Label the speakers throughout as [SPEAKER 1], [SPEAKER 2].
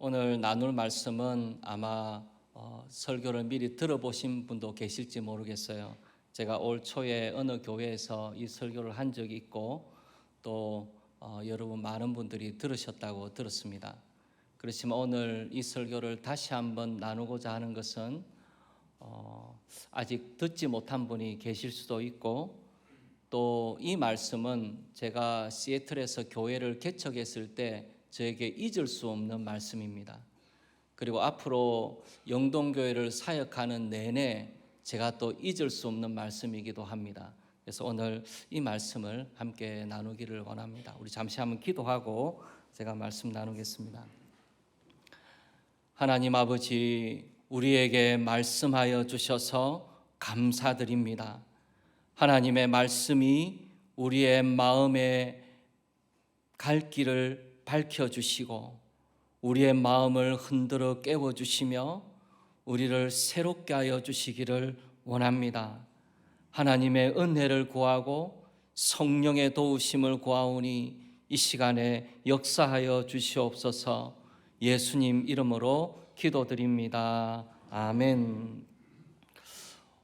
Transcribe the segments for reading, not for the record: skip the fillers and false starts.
[SPEAKER 1] 오늘 나눌 말씀은 아마 설교를 미리 들어보신 분도 계실지 모르겠어요. 제가 올 초에 어느 교회에서 이 설교를 한 적이 있고 또 여러분 많은 분들이 들으셨다고 들었습니다. 그렇지만 오늘 이 설교를 다시 한번 나누고자 하는 것은 아직 듣지 못한 분이 계실 수도 있고 또 이 말씀은 제가 시애틀에서 교회를 개척했을 때 저에게 잊을 수 없는 말씀입니다. 그리고 앞으로 영동교회를 사역하는 내내 제가 또 잊을 수 없는 말씀이기도 합니다. 그래서 오늘 이 말씀을 함께 나누기를 원합니다. 우리 잠시 한번 기도하고 제가 말씀 나누겠습니다. 하나님 아버지, 우리에게 말씀하여 주셔서 감사드립니다. 하나님의 말씀이 우리의 마음에 갈 길을 밝혀주시고 우리의 마음을 흔들어 깨워주시며 우리를 새롭게 하여 주시기를 원합니다. 하나님의 은혜를 구하고 성령의 도우심을 구하오니 이 시간에 역사하여 주시옵소서. 예수님 이름으로 기도드립니다. 아멘.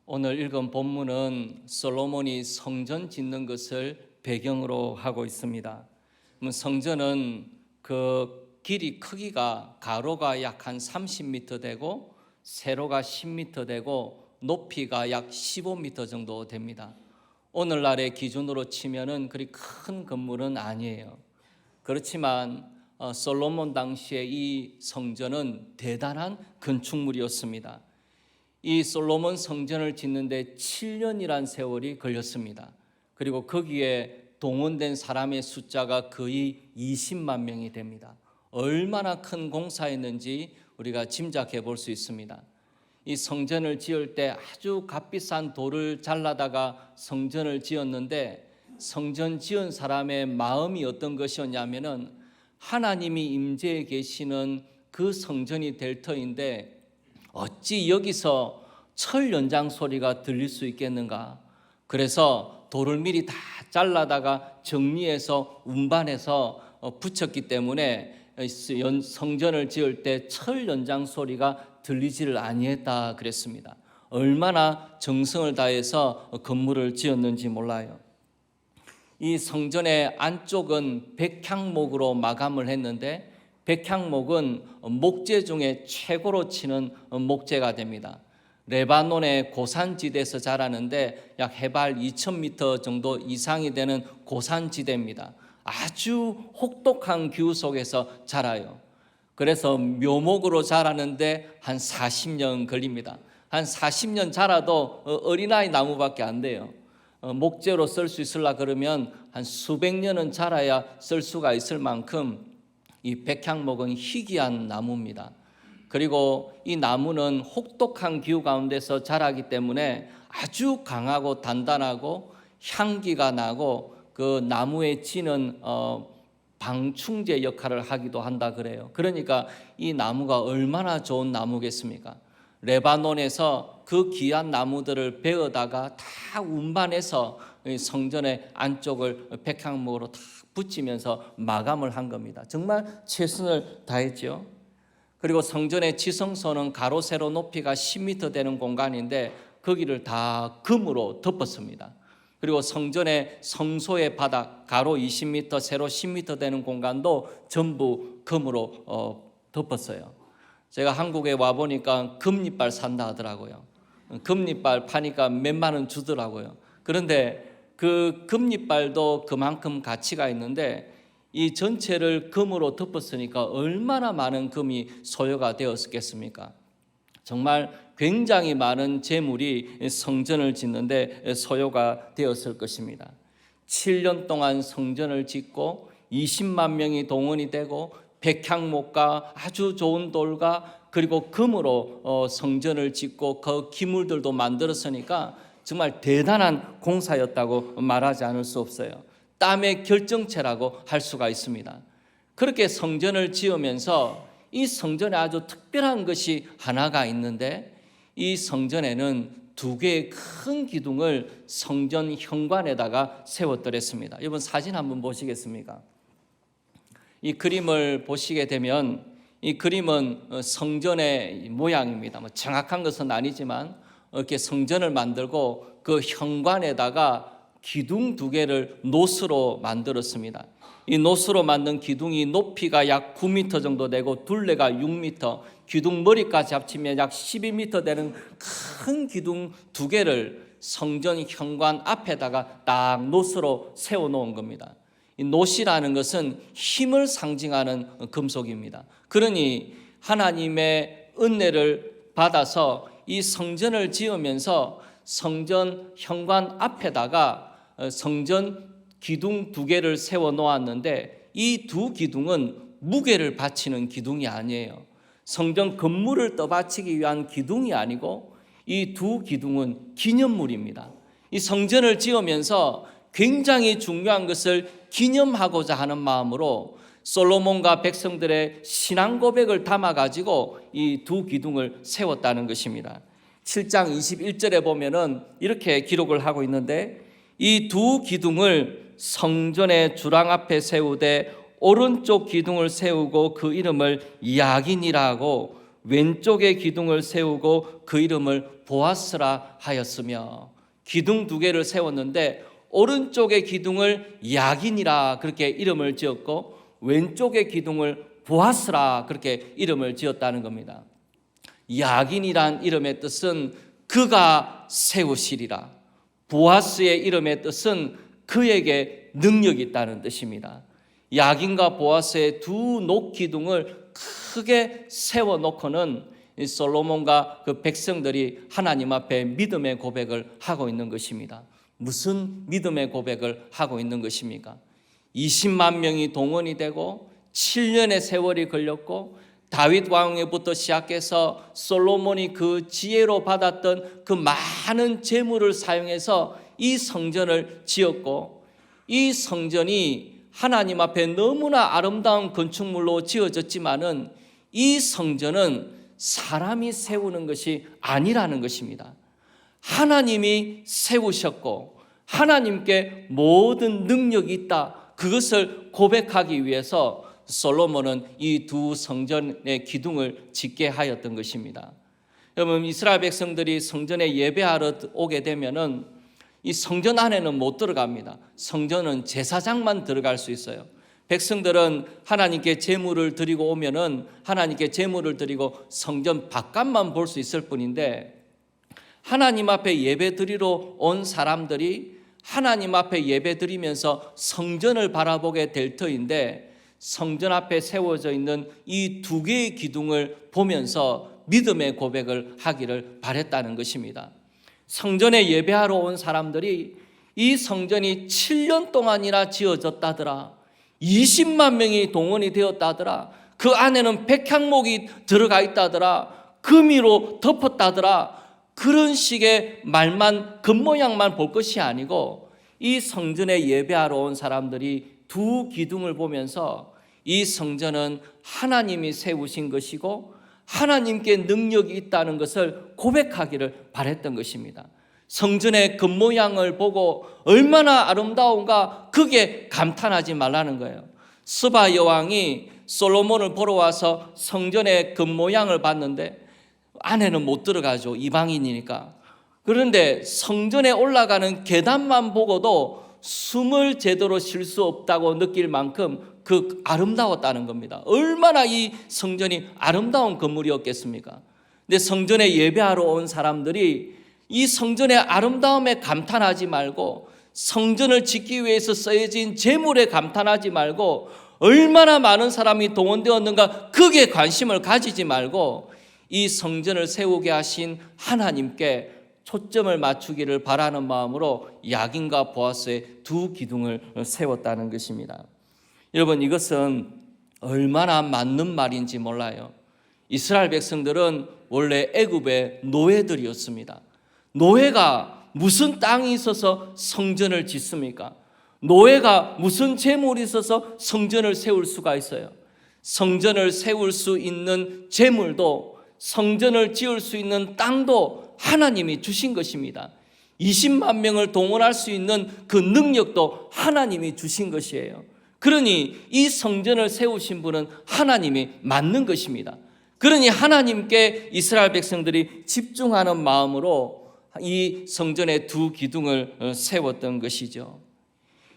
[SPEAKER 1] 오늘 읽은 본문은 솔로몬이 성전 짓는 것을 배경으로 하고 있습니다. 성전은 그 길이 크기가 가로가 약 한 30m 되고 세로가 10m 되고 높이가 약 15m 정도 됩니다. 오늘날의 기준으로 치면은 그리 큰 건물은 아니에요. 그렇지만 솔로몬 당시에 이 성전은 대단한 건축물이었습니다. 이 솔로몬 성전을 짓는데 7년이란 세월이 걸렸습니다. 그리고 거기에 동원된 사람의 숫자가 거의 20만 명이 됩니다. 얼마나 큰 공사였는지 우리가 짐작해 볼 수 있습니다. 이 성전을 지을 때 아주 값비싼 돌을 잘라다가 성전을 지었는데 성전 지은 사람의 마음이 어떤 것이었냐면은 하나님이 임재해 계시는 그 성전이 될 터인데 어찌 여기서 철 연장 소리가 들릴 수 있겠는가? 그래서 돌을 미리 다 잘라다가 정리해서 운반해서 붙였기 때문에 성전을 지을 때 철 연장 소리가 들리지를 아니했다 그랬습니다. 얼마나 정성을 다해서 건물을 지었는지 몰라요. 이 성전의 안쪽은 백향목으로 마감을 했는데 백향목은 목재 중에 최고로 치는 목재가 됩니다. 레바논의 고산지대에서 자라는데 약 해발 2000m 정도 이상이 되는 고산지대입니다. 아주 혹독한 기후 속에서 자라요. 그래서 묘목으로 자라는데 한 40년 걸립니다. 한 40년 자라도 어린아이 나무밖에 안 돼요. 목재로 쓸 수 있으려 그러면 한 수백 년은 자라야 쓸 수가 있을 만큼 이 백향목은 희귀한 나무입니다. 그리고 이 나무는 혹독한 기후 가운데서 자라기 때문에 아주 강하고 단단하고 향기가 나고 그 나무에 지는 방충제 역할을 하기도 한다 그래요. 그러니까 이 나무가 얼마나 좋은 나무겠습니까? 레바논에서 그 귀한 나무들을 베어다가 다 운반해서 성전의 안쪽을 백향목으로 다 붙이면서 마감을 한 겁니다. 정말 최선을 다했죠. 그리고 성전의 지성소는 가로 세로 높이가 10m 되는 공간인데 거기를 다 금으로 덮었습니다. 그리고 성전의 성소의 바닥 가로 20m 세로 10m 되는 공간도 전부 금으로 덮었어요. 제가 한국에 와보니까 금리빨 산다 하더라고요. 금리빨 파니까 몇만 원 주더라고요. 그런데 그 금리빨도 그만큼 가치가 있는데 이 전체를 금으로 덮었으니까 얼마나 많은 금이 소요가 되었겠습니까? 정말 굉장히 많은 재물이 성전을 짓는데 소요가 되었을 것입니다. 7년 동안 성전을 짓고 20만 명이 동원이 되고 백향목과 아주 좋은 돌과 그리고 금으로 성전을 짓고 그 기물들도 만들었으니까 정말 대단한 공사였다고 말하지 않을 수 없어요. 땀의 결정체라고 할 수가 있습니다. 그렇게 성전을 지으면서 이 성전에 아주 특별한 것이 하나가 있는데 이 성전에는 두 개의 큰 기둥을 성전 현관에다가 세웠더랬습니다. 여러분 사진 한번 보시겠습니까? 이 그림을 보시게 되면 이 그림은 성전의 모양입니다. 뭐 정확한 것은 아니지만 이렇게 성전을 만들고 그 현관에다가 기둥 2개를 노스로 만들었습니다. 이 노스로 만든 기둥이 높이가 약 9m 정도 되고 둘레가 6m, 기둥 머리까지 합치면 약 12m 되는 큰 기둥 2개를 성전 현관 앞에다가 딱 노스로 세워놓은 겁니다. 이 노시라는 것은 힘을 상징하는 금속입니다. 그러니 하나님의 은혜를 받아서 이 성전을 지으면서 성전 현관 앞에다가 성전 기둥 2개를 세워 놓았는데 이 2 기둥은 무게를 받치는 기둥이 아니에요. 성전 건물을 떠받치기 위한 기둥이 아니고 이 2 기둥은 기념물입니다. 이 성전을 지으면서 굉장히 중요한 것을 기념하고자 하는 마음으로 솔로몬과 백성들의 신앙 고백을 담아가지고 이 2 기둥을 세웠다는 것입니다. 7장 21절에 보면은 이렇게 기록을 하고 있는데 이 2 기둥을 성전의 주랑 앞에 세우되 오른쪽 기둥을 세우고 그 이름을 야긴이라 하고 왼쪽의 기둥을 세우고 그 이름을 보아스라 하였으며, 기둥 2개를 세웠는데 오른쪽의 기둥을 야긴이라 그렇게 이름을 지었고 왼쪽의 기둥을 보아스라 그렇게 이름을 지었다는 겁니다. 야긴이란 이름의 뜻은 그가 세우시리라, 보아스의 이름의 뜻은 그에게 능력이 있다는 뜻입니다. 야긴과 보아스의 2 녹기둥을 크게 세워놓고는 솔로몬과 그 백성들이 하나님 앞에 믿음의 고백을 하고 있는 것입니다. 무슨 믿음의 고백을 하고 있는 것입니까? 20만 명이 동원이 되고 7년의 세월이 걸렸고 다윗 왕에부터 시작해서 솔로몬이 그 지혜로 받았던 그 많은 재물을 사용해서 이 성전을 지었고, 이 성전이 하나님 앞에 너무나 아름다운 건축물로 지어졌지만은 이 성전은 사람이 세우는 것이 아니라는 것입니다. 하나님이 세우셨고 하나님께 모든 능력이 있다, 그것을 고백하기 위해서 솔로몬은 이 2 성전의 기둥을 짓게 하였던 것입니다. 여러분, 이스라엘 백성들이 성전에 예배하러 오게 되면은 이 성전 안에는 못 들어갑니다. 성전은 제사장만 들어갈 수 있어요. 백성들은 하나님께 제물을 드리고 오면은 하나님께 제물을 드리고 성전 바깥만 볼 수 있을 뿐인데, 하나님 앞에 예배 드리러 온 사람들이 하나님 앞에 예배 드리면서 성전을 바라보게 될 터인데, 성전 앞에 세워져 있는 이 2개의 기둥을 보면서 믿음의 고백을 하기를 바랬다는 것입니다. 성전에 예배하러 온 사람들이 이 성전이 7년 동안이나 지어졌다더라, 20만 명이 동원이 되었다더라, 그 안에는 백향목이 들어가 있다더라, 금이로 덮었다더라, 그런 식의 말만, 겉모양만 볼 것이 아니고 이 성전에 예배하러 온 사람들이 2 기둥을 보면서 이 성전은 하나님이 세우신 것이고 하나님께 능력이 있다는 것을 고백하기를 바랬던 것입니다. 성전의 겉모양을 보고 얼마나 아름다운가 그게 감탄하지 말라는 거예요. 스바 여왕이 솔로몬을 보러 와서 성전의 겉모양을 봤는데 안에는 못 들어가죠, 이방인이니까. 그런데 성전에 올라가는 계단만 보고도 숨을 제대로 쉴 수 없다고 느낄 만큼 그 아름다웠다는 겁니다. 얼마나 이 성전이 아름다운 건물이었겠습니까? 근데 성전에 예배하러 온 사람들이 이 성전의 아름다움에 감탄하지 말고, 성전을 짓기 위해서 쓰여진 재물에 감탄하지 말고, 얼마나 많은 사람이 동원되었는가 그게 관심을 가지지 말고 이 성전을 세우게 하신 하나님께 초점을 맞추기를 바라는 마음으로 야긴과 보아스의 2 기둥을 세웠다는 것입니다. 여러분, 이것은 얼마나 맞는 말인지 몰라요. 이스라엘 백성들은 원래 애굽의 노예들이었습니다. 노예가 무슨 땅이 있어서 성전을 짓습니까? 노예가 무슨 재물이 있어서 성전을 세울 수가 있어요? 성전을 세울 수 있는 재물도, 성전을 지을 수 있는 땅도 하나님이 주신 것입니다. 20만 명을 동원할 수 있는 그 능력도 하나님이 주신 것이에요. 그러니 이 성전을 세우신 분은 하나님이 맞는 것입니다. 그러니 하나님께 이스라엘 백성들이 집중하는 마음으로 이 성전의 두 기둥을 세웠던 것이죠.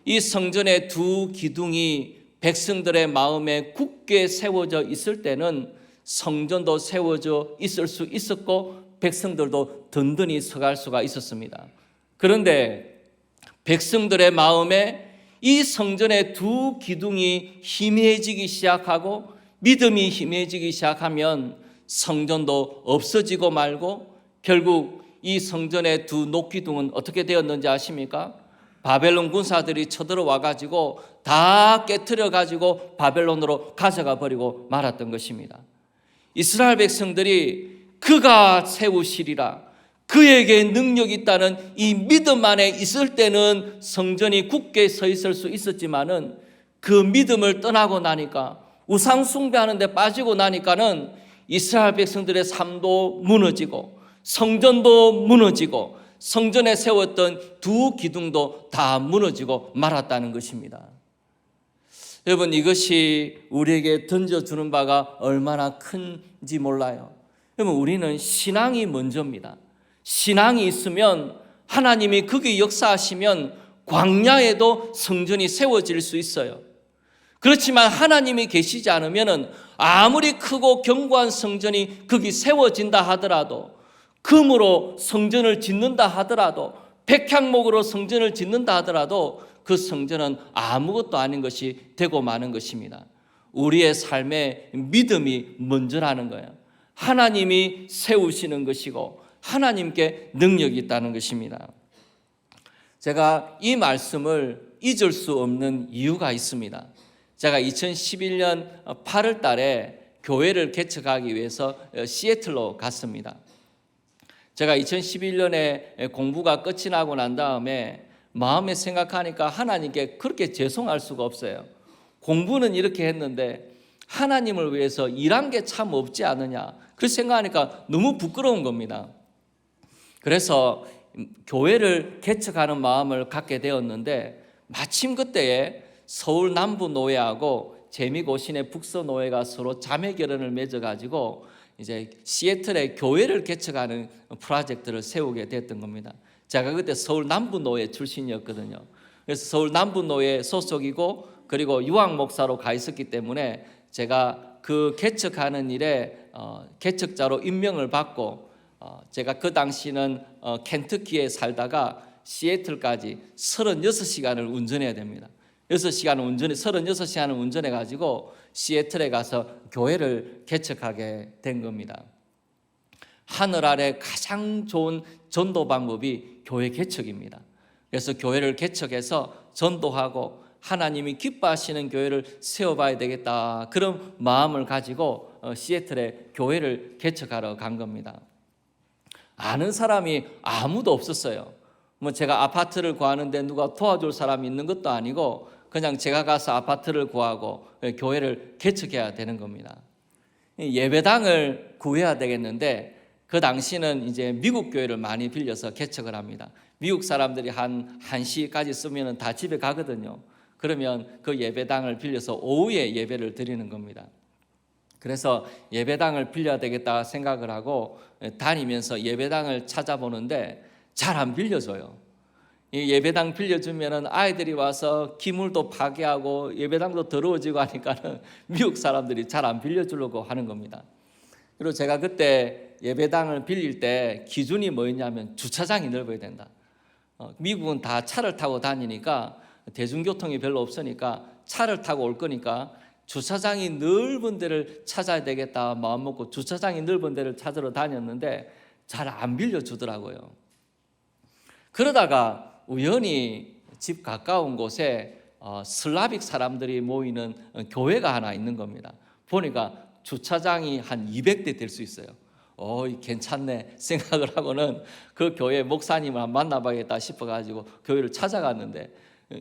[SPEAKER 1] 이 성전의 두 기둥이 백성들의 마음에 굳게 세워져 있을 때는 성전도 세워져 있을 수 있었고 백성들도 든든히 서갈 수가 있었습니다. 그런데 백성들의 마음에 이 성전의 두 기둥이 희미해지기 시작하고 믿음이 희미해지기 시작하면 성전도 없어지고 말고 결국 이 성전의 두 녹기둥은 어떻게 되었는지 아십니까? 바벨론 군사들이 쳐들어와 가지고 다 깨트려 가지고 바벨론으로 가져가 버리고 말았던 것입니다. 이스라엘 백성들이 그가 세우시리라, 그에게 능력이 있다는 이 믿음 안에 있을 때는 성전이 굳게 서 있을 수 있었지만은 그 믿음을 떠나고 나니까 우상 숭배하는 데 빠지고 나니까는 이스라엘 백성들의 삶도 무너지고 성전도 무너지고 성전에 세웠던 두 기둥도 다 무너지고 말았다는 것입니다. 여러분, 이것이 우리에게 던져주는 바가 얼마나 큰지 몰라요. 여러분, 우리는 신앙이 먼저입니다. 신앙이 있으면 하나님이 거기 역사하시면 광야에도 성전이 세워질 수 있어요. 그렇지만 하나님이 계시지 않으면 아무리 크고 견고한 성전이 거기 세워진다 하더라도, 금으로 성전을 짓는다 하더라도, 백향목으로 성전을 짓는다 하더라도 그 성전은 아무것도 아닌 것이 되고 마는 것입니다. 우리의 삶에 믿음이 먼저라는 거예요. 하나님이 세우시는 것이고 하나님께 능력이 있다는 것입니다. 제가 이 말씀을 잊을 수 없는 이유가 있습니다. 제가 2011년 8월 달에 교회를 개척하기 위해서 시애틀로 갔습니다. 제가 2011년에 공부가 끝이 나고 난 다음에 마음에 생각하니까 하나님께 그렇게 죄송할 수가 없어요. 공부는 이렇게 했는데 하나님을 위해서 일한 게 참 없지 않느냐, 그렇게 생각하니까 너무 부끄러운 겁니다. 그래서 교회를 개척하는 마음을 갖게 되었는데 마침 그때에 서울 남부노회하고 재미고신의 북서노회가 서로 자매 결연을 맺어가지고 이제 시애틀에 교회를 개척하는 프로젝트를 세우게 됐던 겁니다. 제가 그때 서울 남부노회 출신이었거든요. 그래서 서울 남부노회 소속이고 그리고 유학 목사로 가 있었기 때문에 제가 그 개척하는 일에 개척자로 임명을 받고 제가 그 당시는 켄터키에 살다가 시애틀까지 36시간을 운전해야 됩니다. 36시간을 운전해 가지고 시애틀에 가서 교회를 개척하게 된 겁니다. 하늘 아래 가장 좋은 전도 방법이 교회 개척입니다. 그래서 교회를 개척해서 전도하고 하나님이 기뻐하시는 교회를 세워봐야 되겠다, 그런 마음을 가지고 시애틀에 교회를 개척하러 간 겁니다. 아는 사람이 아무도 없었어요. 제가 아파트를 구하는데 누가 도와줄 사람이 있는 것도 아니고 그냥 제가 가서 아파트를 구하고 교회를 개척해야 되는 겁니다. 예배당을 구해야 되겠는데 그 당시는 이제 미국 교회를 많이 빌려서 개척을 합니다. 미국 사람들이 한 1시까지 쓰면 다 집에 가거든요. 그러면 그 예배당을 빌려서 오후에 예배를 드리는 겁니다. 그래서 예배당을 빌려야 되겠다 생각을 하고 다니면서 예배당을 찾아보는데 잘 안 빌려줘요. 이 예배당 빌려주면 아이들이 와서 기물도 파괴하고 예배당도 더러워지고 하니까는 미국 사람들이 잘 안 빌려주려고 하는 겁니다. 그리고 제가 그때 예배당을 빌릴 때 기준이 뭐였냐면 주차장이 넓어야 된다. 미국은 다 차를 타고 다니니까 대중교통이 별로 없으니까 차를 타고 올 거니까 주차장이 넓은 데를 찾아야 되겠다 마음 먹고 주차장이 넓은 데를 찾으러 다녔는데 잘 안 빌려주더라고요. 그러다가 우연히 집 가까운 곳에 슬라빅 사람들이 모이는 교회가 하나 있는 겁니다. 보니까 주차장이 한 200대 될 수 있어요. 괜찮네 생각을 하고는 그 교회 목사님을 한번 만나봐야겠다 싶어가지고 교회를 찾아갔는데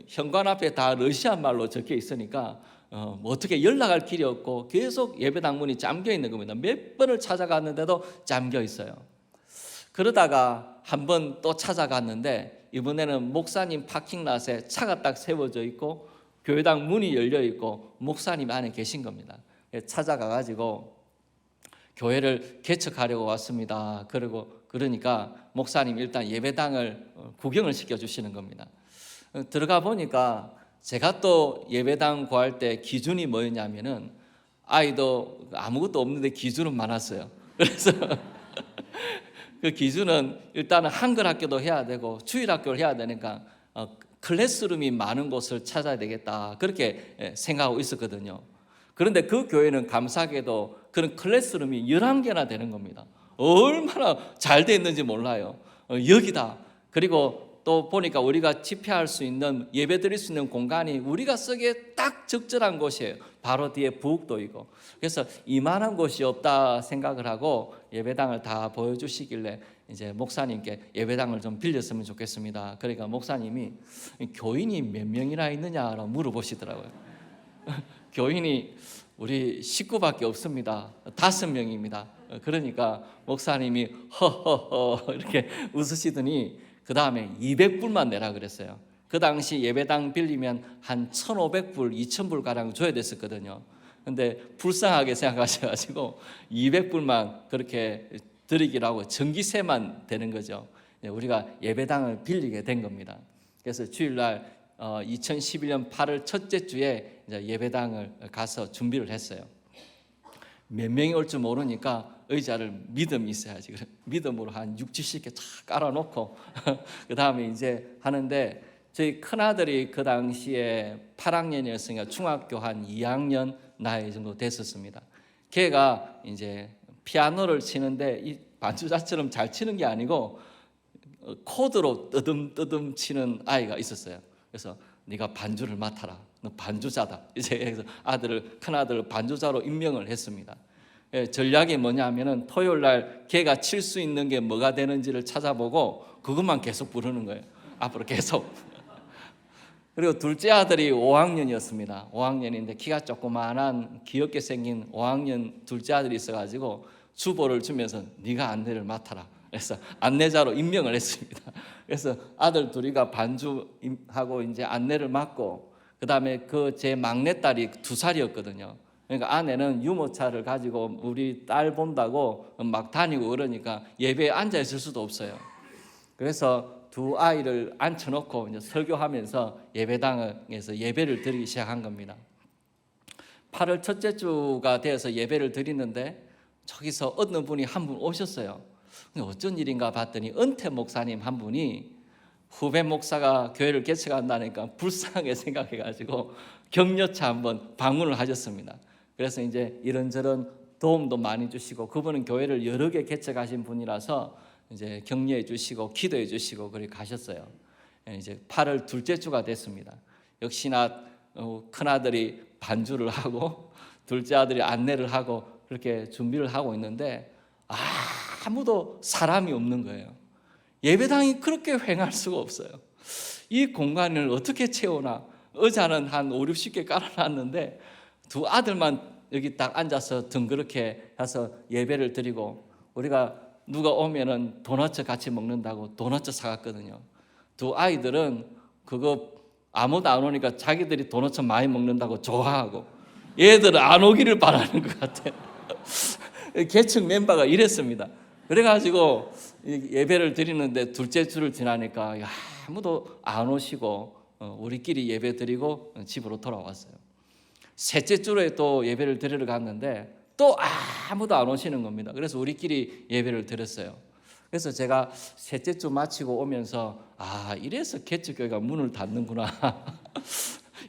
[SPEAKER 1] 현관 앞에 다 러시아 말로 적혀 있으니까 어떻게 연락할 길이 없고 계속 예배당 문이 잠겨 있는 겁니다. 몇 번을 찾아갔는데도 잠겨 있어요. 그러다가 한 번 또 찾아갔는데 이번에는 목사님 파킹랏에 차가 딱 세워져 있고 교회당 문이 열려 있고 목사님 안에 계신 겁니다. 찾아가가지고 교회를 개척하려고 왔습니다. 그러니까 목사님 일단 예배당을 구경을 시켜주시는 겁니다. 들어가 보니까 제가 또 예배당 구할 때 기준이 뭐였냐면은 아이도 아무것도 없는데 기준은 많았어요. 그래서 그 기준은 일단은 한글 학교도 해야 되고 주일 학교를 해야 되니까 클래스룸이 많은 곳을 찾아야 되겠다, 그렇게 생각하고 있었거든요. 그런데 그 교회는 감사하게도 그런 클래스룸이 11개나 되는 겁니다. 얼마나 잘 돼 있는지 몰라요. 여기다. 그리고 또 보니까 우리가 집회할 수 있는, 예배 드릴 수 있는 공간이 우리가 쓰기에 딱 적절한 곳이에요. 바로 뒤에 부엌도이고. 그래서 이만한 곳이 없다 생각을 하고 예배당을 다 보여주시길래 이제 목사님께 예배당을 좀 빌렸으면 좋겠습니다. 그러니까 목사님이 교인이 몇 명이나 있느냐라고 물어보시더라고요. 교인이 우리 식구밖에 없습니다. 5명입니다. 그러니까 목사님이 허허허 이렇게 웃으시더니 그 다음에 200불만 내라 그랬어요. 그 당시 예배당 빌리면 한 1,500불, 2,000불 가량 줘야 됐었거든요. 근데 불쌍하게 생각하셔가지고 200불만 그렇게 드리기로 하고 전기세만 되는 거죠. 우리가 예배당을 빌리게 된 겁니다. 그래서 주일날 2011년 8월 첫째 주에 이제 예배당을 가서 준비를 했어요. 몇 명이 올 줄 모르니까 의자를 믿음이 있어야지. 믿음으로 한 6, 70개 쫙 깔아놓고 그 다음에 이제 하는데, 저희 큰아들이 그 당시에 8학년이었으니까 중학교 한 2학년 나이 정도 됐었습니다. 걔가 이제 피아노를 치는데 이 반주자처럼 잘 치는 게 아니고 코드로 뜨듬뜨듬 치는 아이가 있었어요. 그래서 네가 반주를 맡아라. 너 반주자다. 이제 그래서 큰아들을 반주자로 임명을 했습니다. 전략이 뭐냐면은 토요일 날 걔가 칠 수 있는 게 뭐가 되는지를 찾아보고 그것만 계속 부르는 거예요. 앞으로 계속. 그리고 둘째 아들이 5학년이었습니다. 5학년인데 키가 조그만한 귀엽게 생긴 5학년 둘째 아들이 있어가지고 주보를 주면서 네가 안내를 맡아라. 그래서 안내자로 임명을 했습니다. 그래서 아들 둘이가 반주하고 이제 안내를 맡고, 그 다음에 그 제 막내딸이 2살이었거든요. 그러니까 아내는 유모차를 가지고 우리 딸 본다고 막 다니고 그러니까 예배에 앉아 있을 수도 없어요. 그래서 두 아이를 앉혀놓고 이제 설교하면서 예배당에서 예배를 드리기 시작한 겁니다. 8월 첫째 주가 되어서 예배를 드리는데 저기서 어느 분이 한 분 오셨어요. 어쩐 일인가 봤더니 은퇴 목사님 한 분이 후배 목사가 교회를 개척한다니까 불쌍하게 생각해가지고 격려차 한번 방문을 하셨습니다. 그래서 이제 이런저런 도움도 많이 주시고, 그분은 교회를 여러 개 개척하신 분이라서 이제 격려해 주시고 기도해 주시고 그렇게 가셨어요. 이제 8월 둘째 주가 됐습니다. 역시나 큰아들이 반주를 하고 둘째 아들이 안내를 하고 그렇게 준비를 하고 있는데 아무도 사람이 없는 거예요. 예배당이 그렇게 휑할 수가 없어요. 이 공간을 어떻게 채우나. 의자는 한 5, 60개 깔아놨는데 두 아들만 여기 딱 앉아서 덩그렇게 해서 예배를 드리고, 우리가 누가 오면은 도넛 같이 먹는다고 도넛 사갔거든요. 두 아이들은 그거 아무도 안 오니까 자기들이 도넛 많이 먹는다고 좋아하고 얘들은 안 오기를 바라는 것 같아요. 개척 멤버가 이랬습니다. 그래가지고 예배를 드리는데 둘째 주를 지나니까 아무도 안 오시고 우리끼리 예배 드리고 집으로 돌아왔어요. 셋째 주에 또 예배를 드리러 갔는데 또 아무도 안 오시는 겁니다. 그래서 우리끼리 예배를 드렸어요. 그래서 제가 셋째 주 마치고 오면서 이래서 개척교회가 문을 닫는구나.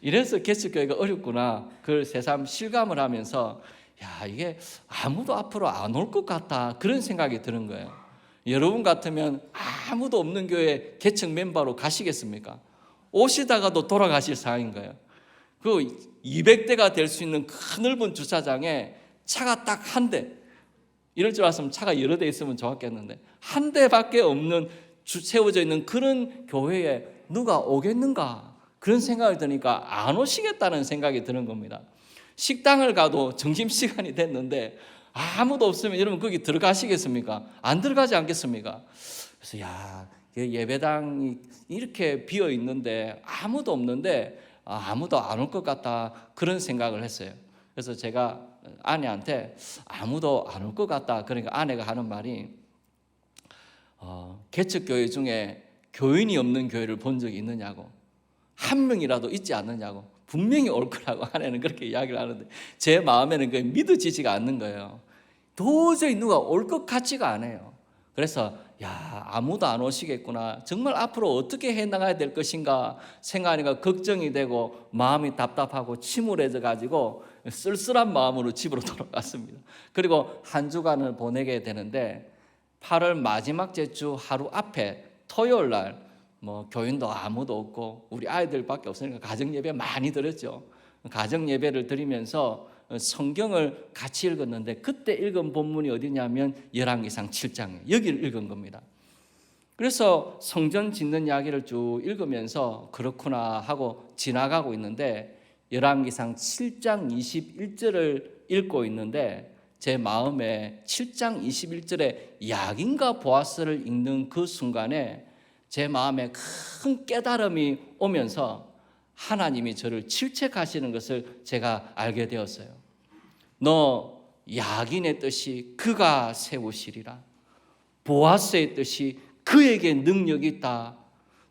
[SPEAKER 1] 이래서 개척교회가 어렵구나. 그걸 새삼 실감을 하면서 이게 아무도 앞으로 안 올 것 같다, 그런 생각이 드는 거예요. 여러분 같으면 아무도 없는 교회 개척 멤버로 가시겠습니까? 오시다가도 돌아가실 상황인 거예요. 그 200대가 될 수 있는 큰 넓은 주차장에 차가 딱 한 대, 이럴 줄 알았으면 차가 여러 대 있으면 좋았겠는데 한 대밖에 없는 세워져 있는 그런 교회에 누가 오겠는가, 그런 생각이 드니까 안 오시겠다는 생각이 드는 겁니다. 식당을 가도 점심시간이 됐는데 아무도 없으면 여러분 거기 들어가시겠습니까? 안 들어가지 않겠습니까? 그래서 예배당이 이렇게 비어 있는데 아무도 없는데 아무도 안 올 것 같다 그런 생각을 했어요. 그래서 제가 아내한테 아무도 안 올 것 같다. 그러니까 아내가 하는 말이 개척교회 중에 교인이 없는 교회를 본 적이 있느냐고, 한 명이라도 있지 않느냐고, 분명히 올 거라고 아내는 그렇게 이야기를 하는데 제 마음에는 그게 믿어지지가 않는 거예요. 도저히 누가 올 것 같지가 않아요. 그래서 아무도 안 오시겠구나, 정말 앞으로 어떻게 해나가야 될 것인가 생각하니까 걱정이 되고 마음이 답답하고 침울해져 가지고 쓸쓸한 마음으로 집으로 돌아갔습니다. 그리고 한 주간을 보내게 되는데 8월 마지막 주 하루 앞에 토요일 날 교인도 아무도 없고 우리 아이들밖에 없으니까 가정 예배 많이 드렸죠. 가정 예배를 드리면서 성경을 같이 읽었는데 그때 읽은 본문이 어디냐면 열왕기상 7장이에요. 여기를 읽은 겁니다. 그래서 성전 짓는 이야기를 쭉 읽으면서 그렇구나 하고 지나가고 있는데 열왕기상 7장 21절을 읽고 있는데 제 마음에 7장 21절에 야긴과 보아스를 읽는 그 순간에 제 마음에 큰 깨달음이 오면서 하나님이 저를 질책하시는 것을 제가 알게 되었어요. 너 야긴의 뜻이 그가 세우시리라, 보아스의 뜻이 그에게 능력이 있다.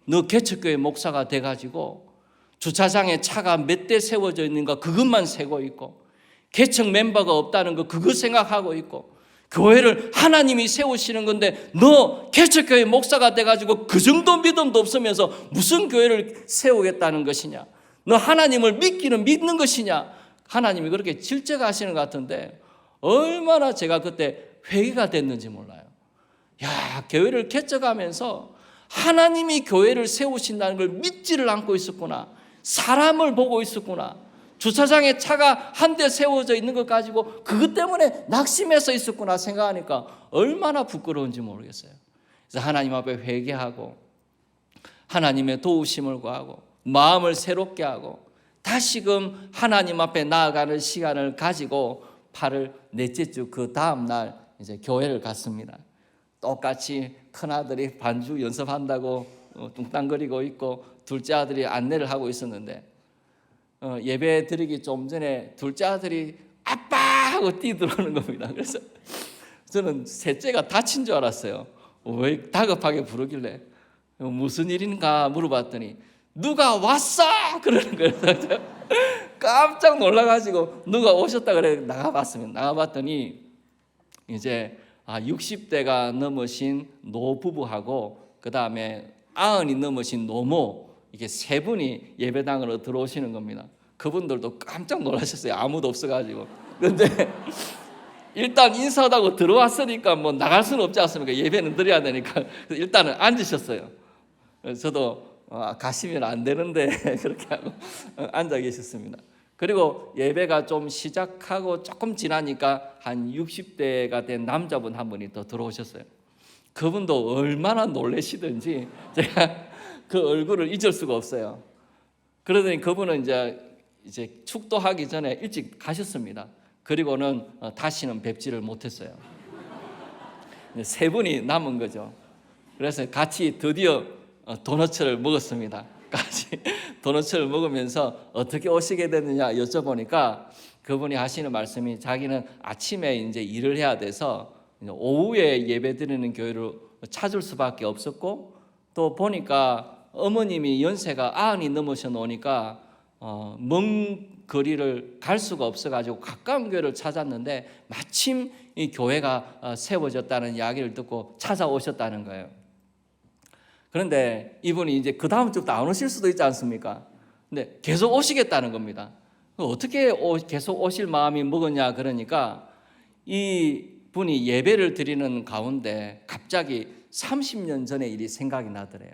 [SPEAKER 1] 너 개척교회 목사가 돼가지고 주차장에 차가 몇 대 세워져 있는가 그것만 세고 있고, 개척 멤버가 없다는 거 그거 생각하고 있고, 교회를 하나님이 세우시는 건데 너 개척교회 목사가 돼가지고 그 정도 믿음도 없으면서 무슨 교회를 세우겠다는 것이냐, 너 하나님을 믿기는 믿는 것이냐, 하나님이 그렇게 질책하시는 것 같은데 얼마나 제가 그때 회개가 됐는지 몰라요. 교회를 개척하면서 하나님이 교회를 세우신다는 걸 믿지를 않고 있었구나, 사람을 보고 있었구나, 주차장에 차가 한 대 세워져 있는 것 가지고 그것 때문에 낙심해서 있었구나 생각하니까 얼마나 부끄러운지 모르겠어요. 그래서 하나님 앞에 회개하고 하나님의 도우심을 구하고 마음을 새롭게 하고 다시금 하나님 앞에 나아가는 시간을 가지고 8월 넷째 주 그 다음 날 이제 교회를 갔습니다. 똑같이 큰아들이 반주 연습한다고 뚱땅거리고 있고 둘째 아들이 안내를 하고 있었는데 예배 드리기 좀 전에 둘째 아들이 아빠 하고 뛰들어오는 겁니다. 그래서 저는 셋째가 다친 줄 알았어요. 왜 다급하게 부르길래 무슨 일인가 물어봤더니 누가 왔어 그러는 거예요. 깜짝 놀라가지고 누가 오셨다 그래 나가봤습니다. 나가봤더니 이제 60대가 넘으신 노부부하고 그 다음에 90이 넘으신 노모, 이게 세 분이 예배당으로 들어오시는 겁니다. 그분들도 깜짝 놀라셨어요. 아무도 없어가지고. 그런데 일단 인사하다고 들어왔으니까 나갈 수는 없지 않습니까? 예배는 드려야 되니까. 일단은 앉으셨어요. 저도 가시면 안 되는데 그렇게 하고 앉아 계셨습니다. 그리고 예배가 좀 시작하고 조금 지나니까 한 60대가 된 남자분 한 분이 더 들어오셨어요. 그분도 얼마나 놀라시든지 제가 그 얼굴을 잊을 수가 없어요. 그러더니 그분은 이제 축도하기 전에 일찍 가셨습니다. 그리고는 다시는 뵙지를 못했어요. 세 분이 남은 거죠. 그래서 같이 드디어 도너츠를 먹었습니다. 같이 도너츠를 먹으면서 어떻게 오시게 됐느냐 여쭤보니까 그분이 하시는 말씀이 자기는 아침에 이제 일을 해야 돼서 오후에 예배드리는 교회를 찾을 수밖에 없었고, 또 보니까 어머님이 연세가 90이 넘으셔 놓으니까 먼 거리를 갈 수가 없어가지고 가까운 교회를 찾았는데 마침 이 교회가 세워졌다는 이야기를 듣고 찾아오셨다는 거예요. 그런데 이분이 이제 그 다음 주부터 안 오실 수도 있지 않습니까? 근데 계속 오시겠다는 겁니다. 어떻게 계속 오실 마음이 먹었냐 그러니까 이 분이 예배를 드리는 가운데 갑자기 30년 전의 일이 생각이 나더래요.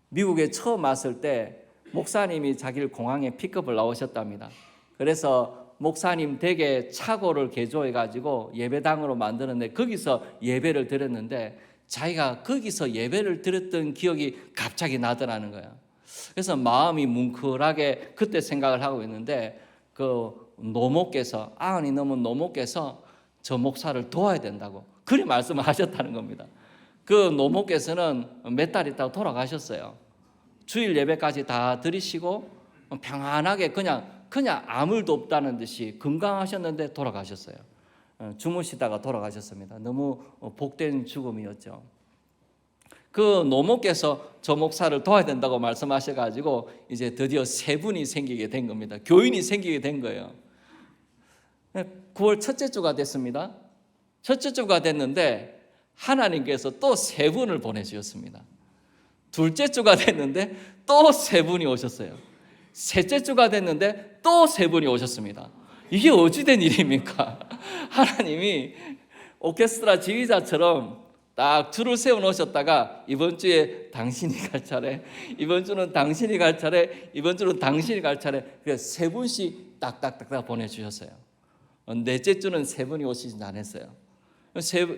[SPEAKER 1] 미국에 처음 왔을 때 목사님이 자기를 공항에 픽업을 나오셨답니다. 그래서 목사님 댁에 차고를 개조해가지고 예배당으로 만드는데 거기서 예배를 드렸는데 자기가 거기서 예배를 드렸던 기억이 갑자기 나더라는 거예요. 그래서 마음이 뭉클하게 그때 생각을 하고 있는데 그 노모께서 90이 넘은 노모께서 저 목사를 도와야 된다고 그리 말씀을 하셨다는 겁니다. 그 노모께서는 몇 달 있다가 돌아가셨어요. 주일 예배까지 다 드리시고 평안하게 그냥 아무 일도 없다는 듯이 건강하셨는데 돌아가셨어요. 주무시다가 돌아가셨습니다. 너무 복된 죽음이었죠. 그 노목께서 저 목사를 도와야 된다고 말씀하셔가지고 이제 드디어 세 분이 생기게 된 겁니다. 교인이 생기게 된 거예요. 9월 첫째 주가 됐습니다. 첫째 주가 됐는데 하나님께서 또 세 분을 보내주셨습니다. 둘째 주가 됐는데 또 세 분이 오셨어요. 셋째 주가 됐는데 또 세 분이 오셨습니다. 이게 어찌된 일입니까? 하나님이 오케스트라 지휘자처럼 딱 줄을 세워 놓으셨다가 이번 주에 당신이 갈 차례, 이번 주는 당신이 갈 차례, 이번 주는 당신이 갈 차례, 그래서 세 분씩 딱딱딱딱 보내주셨어요. 넷째 주는 세 분이 오시진 않았어요.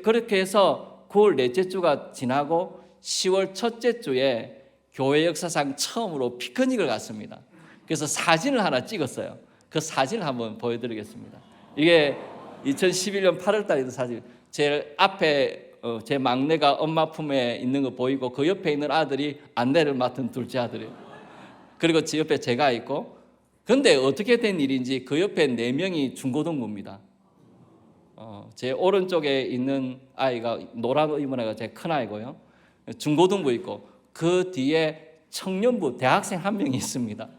[SPEAKER 1] 그렇게 해서 9월 넷째 주가 지나고 10월 첫째 주에 교회 역사상 처음으로 피크닉을 갔습니다. 그래서 사진을 하나 찍었어요. 그 사진을 한번 보여드리겠습니다. 이게 2011년 8월 달에도 사진. 제일 앞에 제 막내가 엄마 품에 있는 거 보이고 그 옆에 있는 아들이 안내를 맡은 둘째 아들이에요. 그리고 제 옆에 제가 있고, 근데 어떻게 된 일인지 그 옆에 4명이 중고등부입니다. 제 오른쪽에 있는 아이가 노란 입은 아이가 제 큰 아이고요. 중고등부 있고 그 뒤에 청년부 대학생 한 명이 있습니다.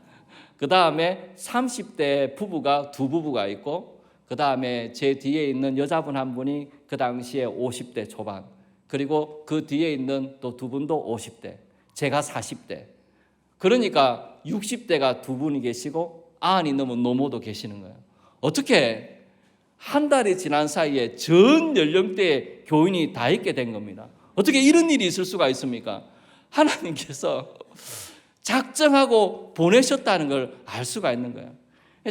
[SPEAKER 1] 그 다음에 30대 부부가 두 부부가 있고, 그 다음에 제 뒤에 있는 여자분 한 분이 그 당시에 50대 초반, 그리고 그 뒤에 있는 또 두 분도 50대, 제가 40대. 그러니까 60대가 두 분이 계시고 90이 넘은 노모도 계시는 거예요. 어떻게 한 달이 지난 사이에 전 연령대의 교인이 다 있게 된 겁니다. 어떻게 이런 일이 있을 수가 있습니까? 하나님께서 작정하고 보내셨다는 걸 알 수가 있는 거예요.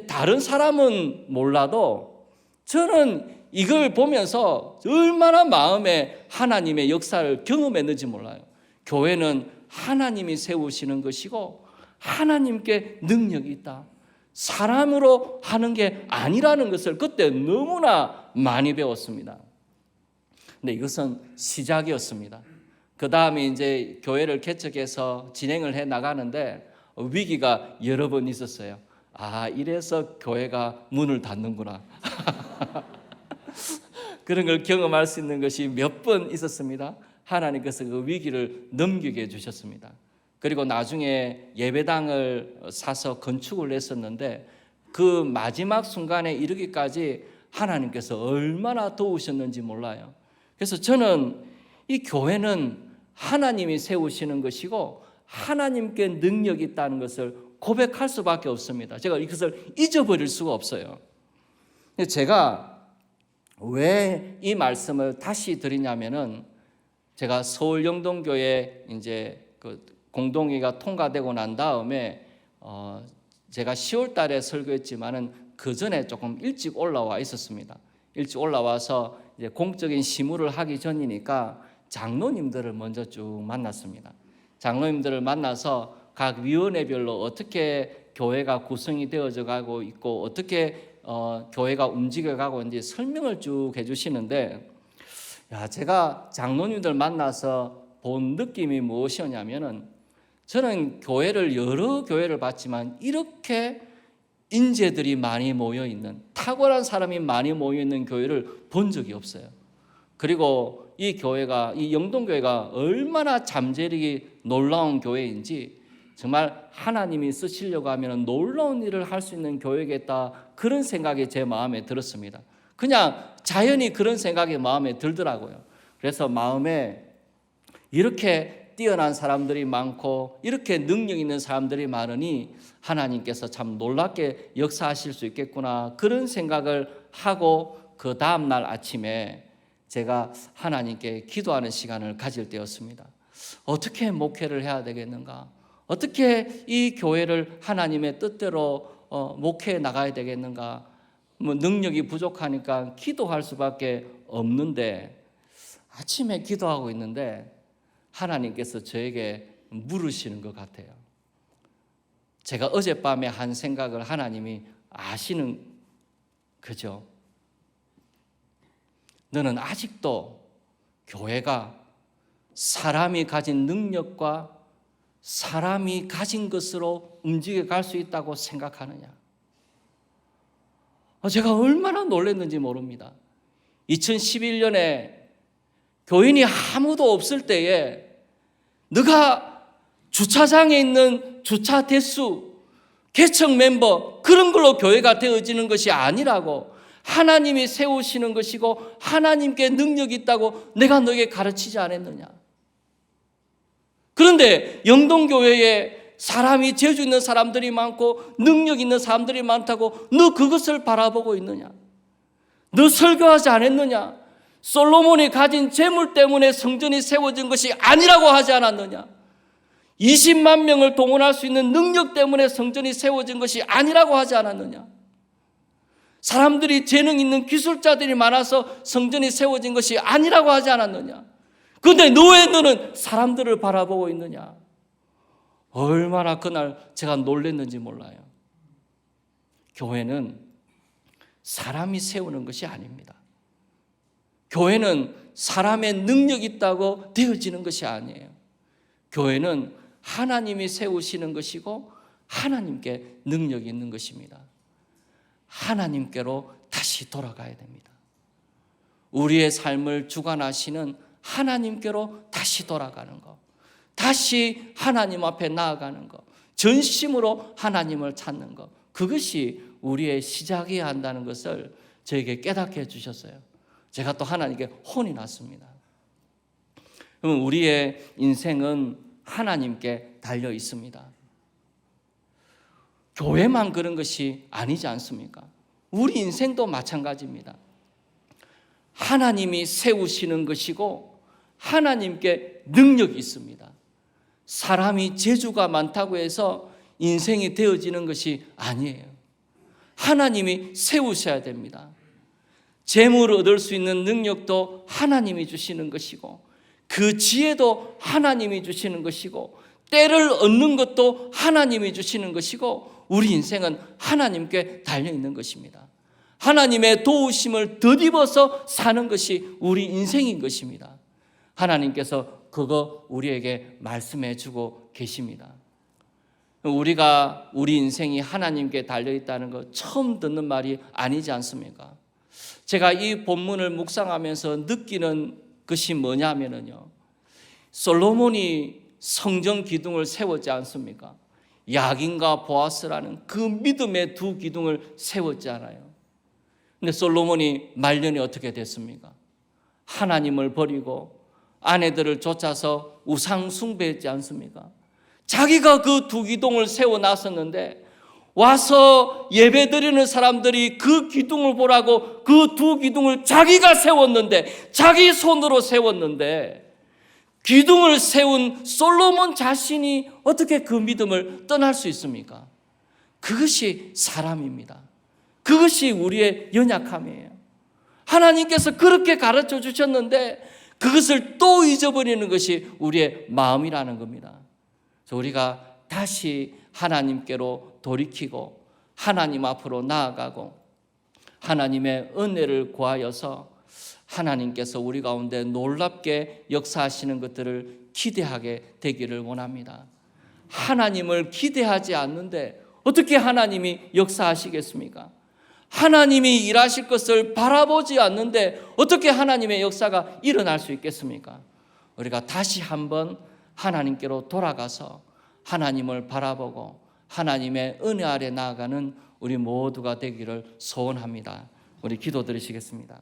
[SPEAKER 1] 다른 사람은 몰라도 저는 이걸 보면서 얼마나 마음에 하나님의 역사를 경험했는지 몰라요. 교회는 하나님이 세우시는 것이고 하나님께 능력이 있다. 사람으로 하는 게 아니라는 것을 그때 너무나 많이 배웠습니다. 근데 이것은 시작이었습니다. 그 다음에 이제 교회를 개척해서 진행을 해 나가는데 위기가 여러 번 있었어요. 이래서 교회가 문을 닫는구나. 그런 걸 경험할 수 있는 것이 몇 번 있었습니다. 하나님께서 그 위기를 넘기게 해주셨습니다. 그리고 나중에 예배당을 사서 건축을 했었는데 그 마지막 순간에 이르기까지 하나님께서 얼마나 도우셨는지 몰라요. 그래서 저는 이 교회는 하나님이 세우시는 것이고 하나님께 능력이 있다는 것을 고백할 수밖에 없습니다. 제가 이것을 잊어버릴 수가 없어요. 제가 왜 이 말씀을 다시 드리냐면은 제가 서울 영동교회 이제 그 공동회가 통과되고 난 다음에 제가 10월 달에 설교했지만은 그 전에 조금 일찍 올라와 있었습니다. 일찍 올라와서 이제 공적인 시무를 하기 전이니까 장로님들을 먼저 쭉 만났습니다. 장로님들을 만나서 각 위원회별로 어떻게 교회가 구성이 되어져 가고 있고 어떻게 교회가 움직여 가고 있는지 설명을 쭉 해주시는데, 제가 장로님들 만나서 본 느낌이 무엇이었냐면은 저는 여러 교회를 봤지만 이렇게 인재들이 많이 모여 있는, 탁월한 사람이 많이 모여 있는 교회를 본 적이 없어요. 그리고 이 교회가, 이 영동교회가 얼마나 잠재력이 놀라운 교회인지, 정말 하나님이 쓰시려고 하면 놀라운 일을 할 수 있는 교회겠다, 그런 생각이 제 마음에 들었습니다. 그냥 자연히 그런 생각이 마음에 들더라고요. 그래서 마음에 이렇게 뛰어난 사람들이 많고 이렇게 능력 있는 사람들이 많으니 하나님께서 참 놀랍게 역사하실 수 있겠구나, 그런 생각을 하고 그 다음날 아침에 제가 하나님께 기도하는 시간을 가질 때였습니다. 어떻게 목회를 해야 되겠는가? 어떻게 이 교회를 하나님의 뜻대로 목회해 나가야 되겠는가? 능력이 부족하니까 기도할 수밖에 없는데, 아침에 기도하고 있는데 하나님께서 저에게 물으시는 것 같아요. 제가 어젯밤에 한 생각을 하나님이 아시는 거죠. 너는 아직도 교회가 사람이 가진 능력과 사람이 가진 것으로 움직여 갈 수 있다고 생각하느냐? 제가 얼마나 놀랐는지 모릅니다. 2011년에 교인이 아무도 없을 때에 너가 주차장에 있는 주차 대수, 개척 멤버 그런 걸로 교회가 되어지는 것이 아니라고, 하나님이 세우시는 것이고 하나님께 능력이 있다고 내가 너에게 가르치지 않았느냐? 그런데 영동교회에 사람이 재주 있는 사람들이 많고 능력 있는 사람들이 많다고 너 그것을 바라보고 있느냐? 너 설교하지 않았느냐? 솔로몬이 가진 재물 때문에 성전이 세워진 것이 아니라고 하지 않았느냐? 20만 명을 동원할 수 있는 능력 때문에 성전이 세워진 것이 아니라고 하지 않았느냐? 사람들이 재능 있는 기술자들이 많아서 성전이 세워진 것이 아니라고 하지 않았느냐? 그런데 왜 너는 사람들을 바라보고 있느냐? 얼마나 그날 제가 놀랐는지 몰라요. 교회는 사람이 세우는 것이 아닙니다. 교회는 사람의 능력이 있다고 되어지는 것이 아니에요. 교회는 하나님이 세우시는 것이고 하나님께 능력이 있는 것입니다. 하나님께로 다시 돌아가야 됩니다. 우리의 삶을 주관하시는 하나님께로 다시 돌아가는 것, 다시 하나님 앞에 나아가는 것, 전심으로 하나님을 찾는 것, 그것이 우리의 시작이어야 한다는 것을 저에게 깨닫게 해주셨어요. 제가 또 하나님께 혼이 났습니다. 그러면 우리의 인생은 하나님께 달려 있습니다. 교회만 그런 것이 아니지 않습니까? 우리 인생도 마찬가지입니다. 하나님이 세우시는 것이고 하나님께 능력이 있습니다. 사람이 재주가 많다고 해서 인생이 되어지는 것이 아니에요. 하나님이 세우셔야 됩니다. 재물을 얻을 수 있는 능력도 하나님이 주시는 것이고 그 지혜도 하나님이 주시는 것이고 때를 얻는 것도 하나님이 주시는 것이고 우리 인생은 하나님께 달려있는 것입니다. 하나님의 도우심을 덧입어서 사는 것이 우리 인생인 것입니다. 하나님께서 그거 우리에게 말씀해 주고 계십니다. 우리가 우리 인생이 하나님께 달려있다는 거 처음 듣는 말이 아니지 않습니까? 제가 이 본문을 묵상하면서 느끼는 것이 뭐냐면요, 솔로몬이 성전 기둥을 세웠지 않습니까? 야긴과 보아스라는 그 믿음의 두 기둥을 세웠잖아요. 근데 솔로몬이 말년이 어떻게 됐습니까? 하나님을 버리고 아내들을 쫓아서 우상 숭배했지 않습니까? 자기가 그 두 기둥을 세워놨었는데 와서 예배드리는 사람들이 그 기둥을 보라고 그 두 기둥을 자기가 세웠는데, 자기 손으로 세웠는데, 기둥을 세운 솔로몬 자신이 어떻게 그 믿음을 떠날 수 있습니까? 그것이 사람입니다. 그것이 우리의 연약함이에요. 하나님께서 그렇게 가르쳐 주셨는데 그것을 또 잊어버리는 것이 우리의 마음이라는 겁니다. 그래서 우리가 다시 하나님께로 돌이키고 하나님 앞으로 나아가고 하나님의 은혜를 구하여서 하나님께서 우리 가운데 놀랍게 역사하시는 것들을 기대하게 되기를 원합니다. 하나님을 기대하지 않는데 어떻게 하나님이 역사하시겠습니까? 하나님이 일하실 것을 바라보지 않는데 어떻게 하나님의 역사가 일어날 수 있겠습니까? 우리가 다시 한번 하나님께로 돌아가서 하나님을 바라보고 하나님의 은혜 아래 나아가는 우리 모두가 되기를 소원합니다. 우리 기도드리시겠습니다.